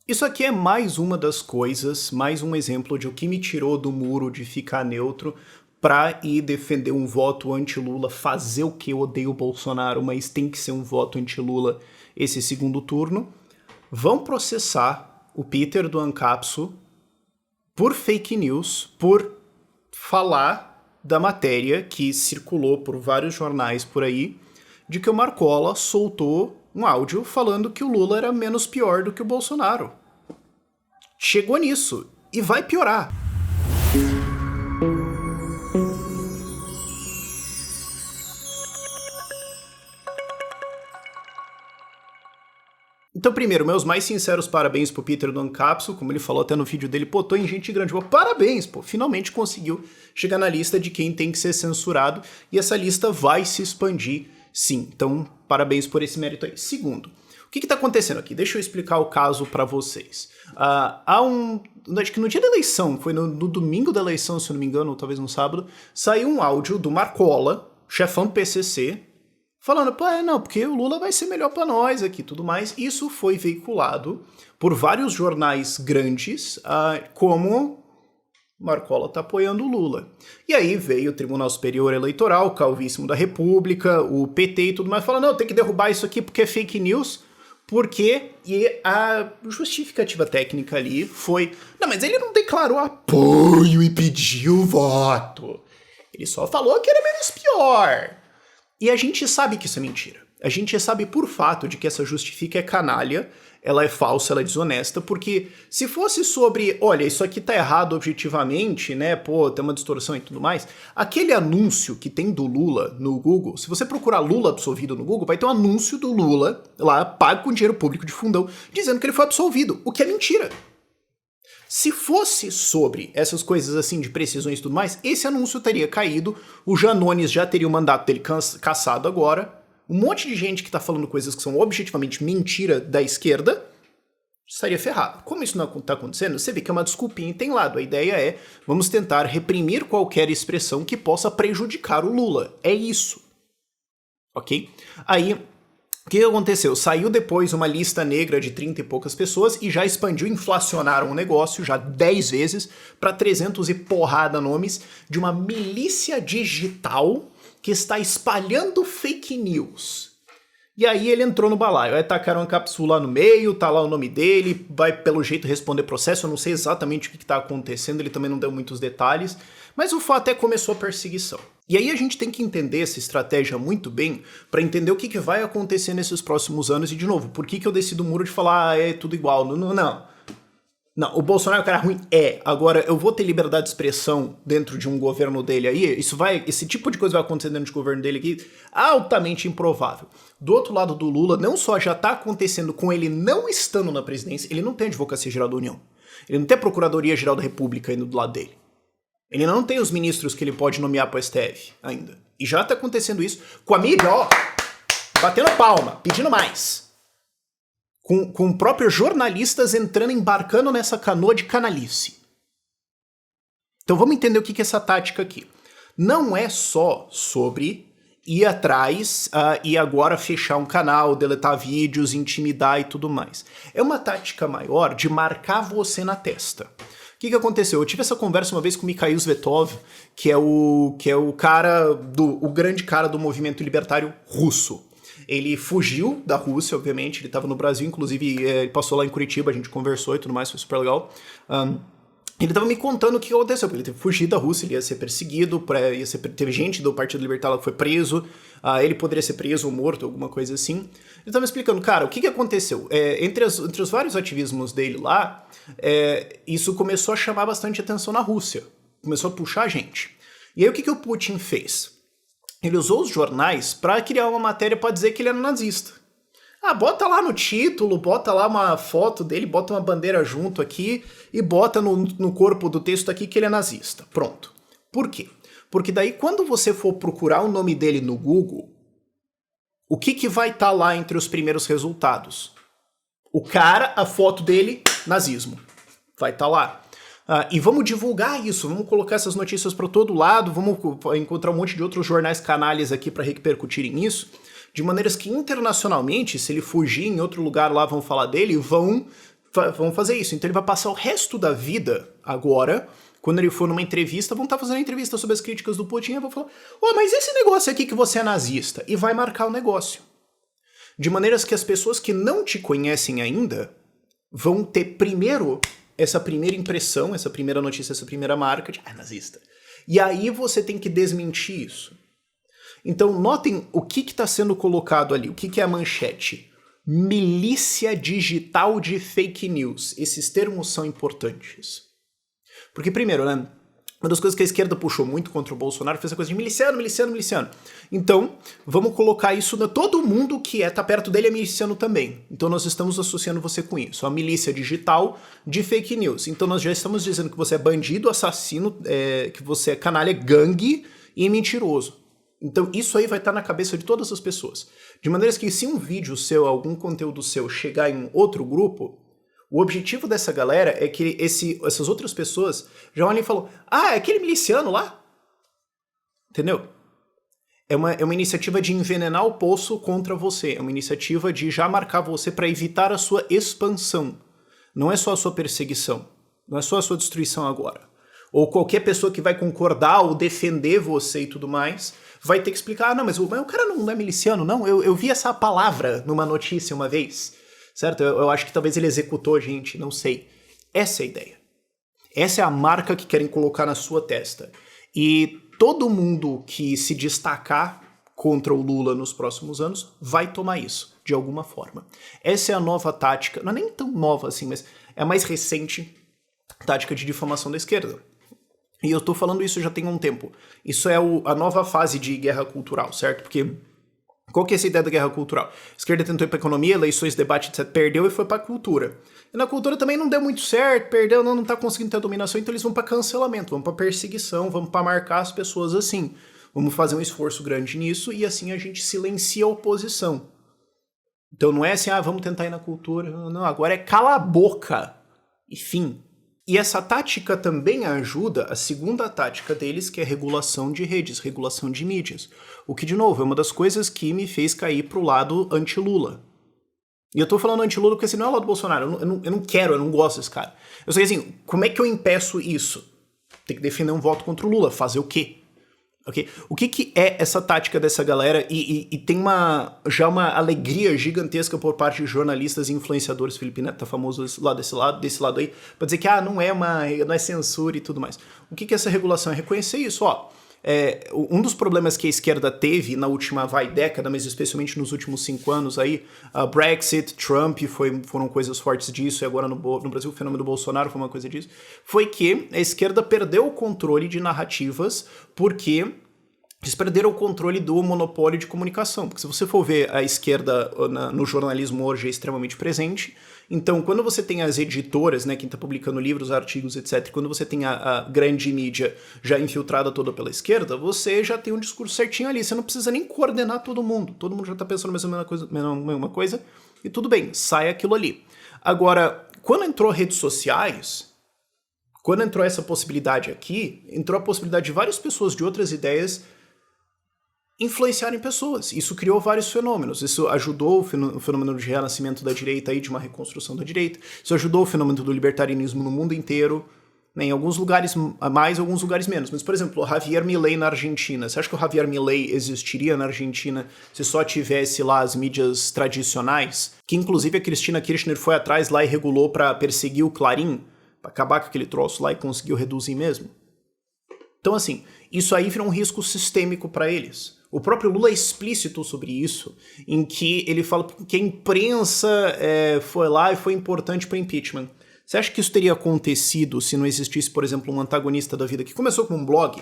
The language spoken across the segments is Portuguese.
Isso aqui é mais uma das coisas, mais um exemplo de o que me tirou do muro de ficar neutro pra ir defender um voto anti-Lula, fazer o que eu odeio o Bolsonaro, mas tem que ser um voto anti-Lula esse segundo turno. Vão processar o Peter do Ancapso por fake news, por falar da matéria que circulou por vários jornais por aí, de que o Marcola soltou um áudio falando que o Lula era menos pior do que o Bolsonaro. Chegou nisso e vai piorar. Então, primeiro, meus mais sinceros parabéns pro Peter do Ancapso, como ele falou até no vídeo dele, pô, tô em gente grande, pô, parabéns, pô, finalmente conseguiu chegar na lista de quem tem que ser censurado, e essa lista vai se expandir, sim. Então, parabéns por esse mérito aí. Segundo, o que tá acontecendo aqui? Deixa eu explicar o caso pra vocês. Acho que no dia da eleição, foi no domingo da eleição, se eu não me engano, ou talvez no sábado, saiu um áudio do Marcola, chefão do PCC, falando, pô, não, porque o Lula vai ser melhor pra nós aqui, tudo mais. Isso foi veiculado por vários jornais grandes, como Marcola tá apoiando o Lula. E aí veio o Tribunal Superior Eleitoral, o Calvíssimo da República, o PT e tudo mais, falando, não, tem que derrubar isso aqui porque é fake news, porque e a justificativa técnica ali foi, não, mas ele não declarou apoio e pediu voto. Ele só falou que era menos pior. E a gente sabe que isso é mentira. A gente sabe por fato de que essa justifica é canalha, ela é falsa, ela é desonesta, porque se fosse sobre, olha, isso aqui tá errado objetivamente, né, pô, tem uma distorção e tudo mais, aquele anúncio que tem do Lula no Google, se você procurar Lula absolvido no Google, vai ter um anúncio do Lula lá, pago com dinheiro público de fundão, dizendo que ele foi absolvido, o que é mentira. Se fosse sobre essas coisas assim de precisões e tudo mais, esse anúncio teria caído, o Janones já teria o mandato dele cassado agora, um monte de gente que tá falando coisas que são objetivamente mentira da esquerda estaria ferrado. Como isso não tá acontecendo, você vê que é uma desculpinha e tem lado. A ideia é, vamos tentar reprimir qualquer expressão que possa prejudicar o Lula. É isso. Ok? Aí, o que aconteceu? Saiu depois uma lista negra de 30 e poucas pessoas e já expandiu, inflacionaram o negócio já 10 vezes para 300 e porrada nomes de uma milícia digital que está espalhando fake news. E aí ele entrou no balaio, aí tacaram uma cápsula lá no meio, tá lá o nome dele, vai pelo jeito responder processo, eu não sei exatamente o que tá acontecendo, ele também não deu muitos detalhes, mas o fato é que começou a perseguição. E aí a gente tem que entender essa estratégia muito bem para entender o que vai acontecer nesses próximos anos e, de novo, por que eu desci do muro de falar, é tudo igual, não, o Bolsonaro é um cara ruim, agora eu vou ter liberdade de expressão dentro de um governo dele aí, esse tipo de coisa vai acontecer dentro do governo dele aqui, altamente improvável. Do outro lado do Lula, não só já tá acontecendo com ele não estando na presidência, ele não tem Advocacia Geral da União, ele não tem a Procuradoria Geral da República indo do lado dele. Ele não tem os ministros que ele pode nomear pro STF ainda. E já tá acontecendo isso com a mídia, ó, batendo palma, pedindo mais. Com próprios jornalistas entrando, embarcando nessa canoa de canalice. Então vamos entender o que é essa tática aqui. Não é só sobre ir atrás e agora fechar um canal, deletar vídeos, intimidar e tudo mais. É uma tática maior de marcar você na testa. O que aconteceu? Eu tive essa conversa uma vez com o Mikhail Zvetov, que é o cara o grande cara do movimento libertário russo. Ele fugiu da Rússia, obviamente, ele estava no Brasil, inclusive ele passou lá em Curitiba, a gente conversou e tudo mais, foi super legal. Ele estava me contando o que aconteceu, porque ele teve que fugir da Rússia, ele ia ser perseguido, teve gente do Partido Libertário que foi preso, ele poderia ser preso ou morto, alguma coisa assim. Ele estava me explicando, cara, o que aconteceu? Entre os vários ativismos dele lá, isso começou a chamar bastante atenção na Rússia, começou a puxar a gente. E aí o que o Putin fez? Ele usou os jornais para criar uma matéria para dizer que ele era nazista. Bota lá no título, bota lá uma foto dele, bota uma bandeira junto aqui e bota no corpo do texto aqui que ele é nazista. Pronto. Por quê? Porque daí quando você for procurar o nome dele no Google, o que vai estar lá entre os primeiros resultados? O cara, a foto dele, nazismo. Vai estar lá. E vamos divulgar isso, vamos colocar essas notícias para todo lado, vamos encontrar um monte de outros jornais canalhas aqui para repercutirem isso, de maneiras que internacionalmente, se ele fugir em outro lugar lá, vão falar dele, vão vão fazer isso. Então ele vai passar o resto da vida agora, quando ele for numa entrevista, vão estar fazendo entrevista sobre as críticas do Putin e vão falar, mas esse negócio aqui que você é nazista, e vai marcar o negócio. De maneiras que as pessoas que não te conhecem ainda vão ter primeiro essa primeira impressão, essa primeira notícia, essa primeira marca de nazista. E aí você tem que desmentir isso. Então notem o que está sendo colocado ali, o que é a manchete. Milícia digital de fake news. Esses termos são importantes. Porque primeiro, né, uma das coisas que a esquerda puxou muito contra o Bolsonaro foi essa coisa de miliciano, miliciano, miliciano. Então, vamos colocar isso, todo mundo que tá perto dele é miliciano também. Então nós estamos associando você com isso, a milícia digital de fake news. Então nós já estamos dizendo que você é bandido, assassino, que você é canalha, gangue e mentiroso. Então isso aí vai estar na cabeça de todas as pessoas. De maneira que se um vídeo seu, algum conteúdo seu chegar em outro grupo, o objetivo dessa galera é que essas outras pessoas já olhem e falam, é aquele miliciano lá? Entendeu? É uma iniciativa de envenenar o poço contra você. É uma iniciativa de já marcar você para evitar a sua expansão. Não é só a sua perseguição. Não é só a sua destruição agora. Ou qualquer pessoa que vai concordar ou defender você e tudo mais, vai ter que explicar, não, mas o cara não é miliciano, não. Eu vi essa palavra numa notícia uma vez. Certo? Eu acho que talvez ele executou a gente, não sei. Essa é a ideia. Essa é a marca que querem colocar na sua testa. E todo mundo que se destacar contra o Lula nos próximos anos vai tomar isso, de alguma forma. Essa é a nova tática, não é nem tão nova assim, mas é a mais recente tática de difamação da esquerda. E eu tô falando isso já tem um tempo. Isso é a nova fase de guerra cultural, certo? Porque qual que é essa ideia da guerra cultural? A esquerda tentou ir pra economia, eleições, debate, etc. Perdeu e foi pra cultura. E na cultura também não deu muito certo, perdeu, não tá conseguindo ter a dominação, então eles vão pra cancelamento, vão pra perseguição, vão pra marcar as pessoas assim. Vamos fazer um esforço grande nisso e assim a gente silencia a oposição. Então não é assim, vamos tentar ir na cultura. Não, agora é cala a boca. E fim. E essa tática também ajuda a segunda tática deles, que é regulação de redes, regulação de mídias. O que, de novo, é uma das coisas que me fez cair pro lado anti-Lula. E eu tô falando anti-Lula porque assim, não é o lado do Bolsonaro, eu não quero, eu não gosto desse cara. Eu sei assim, como é que eu impeço isso? Tem que defender um voto contra o Lula, fazer o quê? Okay? O que é essa tática dessa galera? E tem já uma alegria gigantesca por parte de jornalistas e influenciadores. Felipe Neto tá famoso desse lado aí, pra dizer que não é censura e tudo mais. O que é essa regulação? É reconhecer isso, um dos problemas que a esquerda teve na última década, mas especialmente nos últimos 5 anos aí, Brexit, Trump foram coisas fortes disso, e agora no Brasil o fenômeno do Bolsonaro foi uma coisa disso, foi que a esquerda perdeu o controle de narrativas porque eles perderam o controle do monopólio de comunicação. Porque se você for ver a esquerda no jornalismo hoje é extremamente presente. Então, quando você tem as editoras, né, quem está publicando livros, artigos, etc., quando você tem a grande mídia já infiltrada toda pela esquerda, você já tem um discurso certinho ali. Você não precisa nem coordenar todo mundo já está pensando a mesma coisa, e tudo bem, sai aquilo ali. Agora, quando entrou redes sociais, quando entrou essa possibilidade aqui, entrou a possibilidade de várias pessoas de outras ideias influenciarem pessoas. Isso criou vários fenômenos. Isso ajudou o fenômeno de renascimento da direita, de uma reconstrução da direita. Isso ajudou o fenômeno do libertarianismo no mundo inteiro. Né? Em alguns lugares mais, em alguns lugares menos. Mas, por exemplo, o Javier Milei na Argentina. Você acha que o Javier Milei existiria na Argentina se só tivesse lá as mídias tradicionais? Que, inclusive, a Cristina Kirchner foi atrás lá e regulou para perseguir o Clarim, para acabar com aquele troço lá e conseguiu reduzir mesmo. Então, assim, isso aí vira um risco sistêmico para eles. O próprio Lula é explícito sobre isso, em que ele fala que a imprensa foi lá e foi importante para o impeachment. Você acha que isso teria acontecido se não existisse, por exemplo, um antagonista da vida que começou com um blog?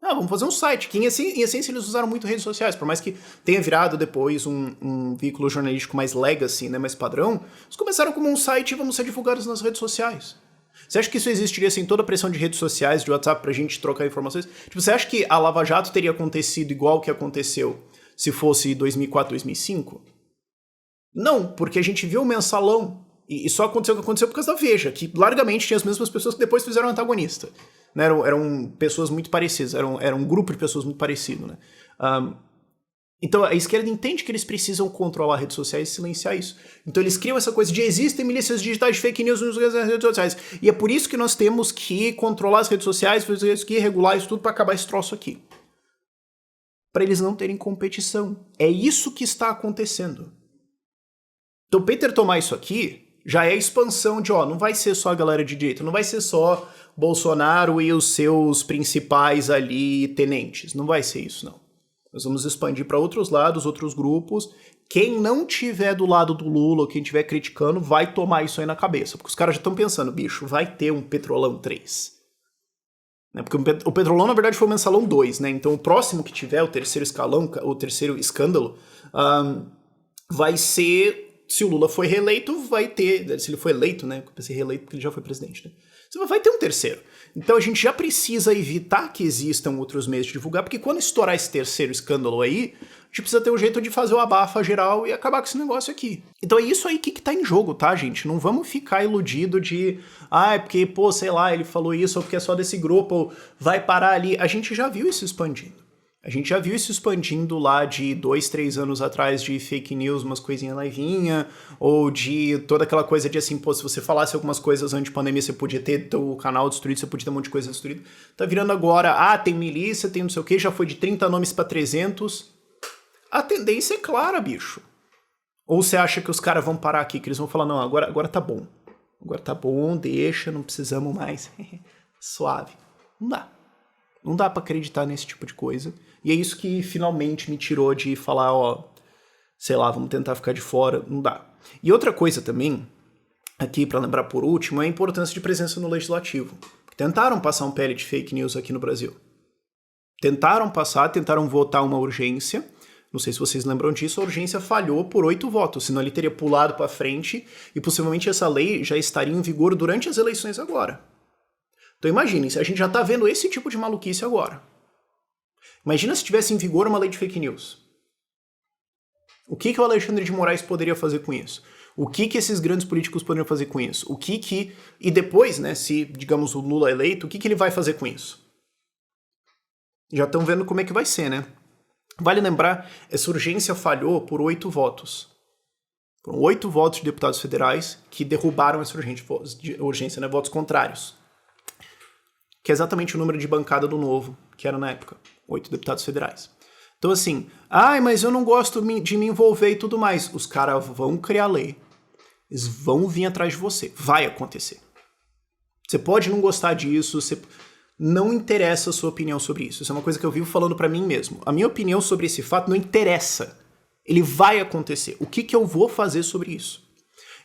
Vamos fazer um site, que em essência eles usaram muito redes sociais, por mais que tenha virado depois um veículo jornalístico mais legacy, né, mais padrão, eles começaram como um site e vão ser divulgados nas redes sociais. Você acha que isso existiria sem toda a pressão de redes sociais, de WhatsApp, pra gente trocar informações? Tipo, você acha que a Lava Jato teria acontecido igual que aconteceu se fosse 2004, 2005? Não, porque a gente viu o mensalão e só aconteceu o que aconteceu por causa da Veja, que largamente tinha as mesmas pessoas que depois fizeram o antagonista. Né? Eram pessoas muito parecidas, era um grupo de pessoas muito parecido, né? Então a esquerda entende que eles precisam controlar redes sociais e silenciar isso. Então eles criam essa coisa de existem milícias digitais de fake news nas redes sociais. E é por isso que nós temos que controlar as redes sociais, que regular isso tudo para acabar esse troço aqui. Para eles não terem competição. É isso que está acontecendo. Então Peter tomar isso aqui já é a expansão de, não vai ser só a galera de direita, não vai ser só Bolsonaro e os seus principais ali tenentes. Não vai ser isso, não. Nós vamos expandir para outros lados, outros grupos. Quem não tiver do lado do Lula, quem estiver criticando, vai tomar isso aí na cabeça. Porque os caras já estão pensando, bicho, vai ter um Petrolão 3. Porque o Petrolão, na verdade, foi o Mensalão 2, né? Então o próximo que tiver, o terceiro escalão, o terceiro escândalo, vai ser, se o Lula foi reeleito, vai ter, se ele foi eleito, né? Eu pensei reeleito porque ele já foi presidente, né? Vai ter um terceiro. Então a gente já precisa evitar que existam outros meios de divulgar, porque quando estourar esse terceiro escândalo aí, a gente precisa ter um jeito de fazer o abafa geral e acabar com esse negócio aqui. Então é isso aí que tá em jogo, tá, gente? Não vamos ficar iludido de, é porque, sei lá, ele falou isso, ou porque é só desse grupo, ou vai parar ali. A gente já viu isso expandindo. A gente já viu isso expandindo lá de 2, 3 anos atrás de fake news, umas coisinhas laivinha, ou de toda aquela coisa de assim, se você falasse algumas coisas antes de pandemia, você podia ter o canal destruído, você podia ter um monte de coisa destruída. Tá virando agora, tem milícia, tem não sei o que, já foi de 30 nomes pra 300. A tendência é clara, bicho. Ou você acha que os caras vão parar aqui, que eles vão falar, não, agora tá bom. Agora tá bom, deixa, não precisamos mais. Suave. Não dá. Não dá pra acreditar nesse tipo de coisa. E é isso que finalmente me tirou de falar, sei lá, vamos tentar ficar de fora. Não dá. E outra coisa também, aqui pra lembrar por último, é a importância de presença no legislativo. Tentaram passar um PL de fake news aqui no Brasil. Tentaram votar uma urgência. Não sei se vocês lembram disso, a urgência falhou por 8 votos, senão ele teria pulado pra frente e possivelmente essa lei já estaria em vigor durante as eleições agora. Então imaginem, a gente já tá vendo esse tipo de maluquice agora. Imagina se tivesse em vigor uma lei de fake news. O que o Alexandre de Moraes poderia fazer com isso? O que esses grandes políticos poderiam fazer com isso? E depois, né, se, digamos, o Lula é eleito, o que ele vai fazer com isso? Já estão vendo como é que vai ser, né? Vale lembrar, essa urgência falhou por 8 votos. Foram 8 votos de deputados federais que derrubaram essa urgência, né, votos contrários. Que é exatamente o número de bancada do Novo, que era na época, 8 deputados federais. Então assim, mas eu não gosto de me envolver e tudo mais. Os caras vão criar lei, eles vão vir atrás de você, vai acontecer. Você pode não gostar disso, não interessa a sua opinião sobre isso. Isso é uma coisa que eu vivo falando pra mim mesmo. A minha opinião sobre esse fato não interessa. Ele vai acontecer. O que eu vou fazer sobre isso?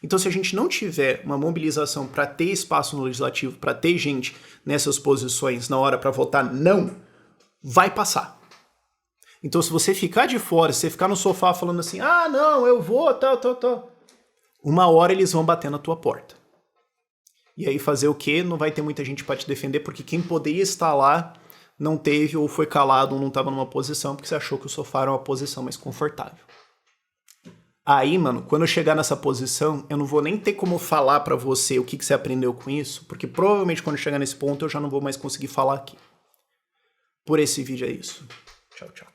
Então, se a gente não tiver uma mobilização para ter espaço no legislativo, para ter gente nessas posições na hora para votar não, vai passar. Então, se você ficar de fora, se você ficar no sofá falando assim, não, eu vou, tal, uma hora eles vão bater na tua porta. E aí fazer o quê? Não vai ter muita gente para te defender, porque quem poderia estar lá não teve, ou foi calado, ou não estava numa posição, porque você achou que o sofá era uma posição mais confortável. Aí, mano, quando eu chegar nessa posição, eu não vou nem ter como falar pra você o que você aprendeu com isso, porque provavelmente quando eu chegar nesse ponto eu já não vou mais conseguir falar aqui. Por esse vídeo é isso. Tchau, tchau.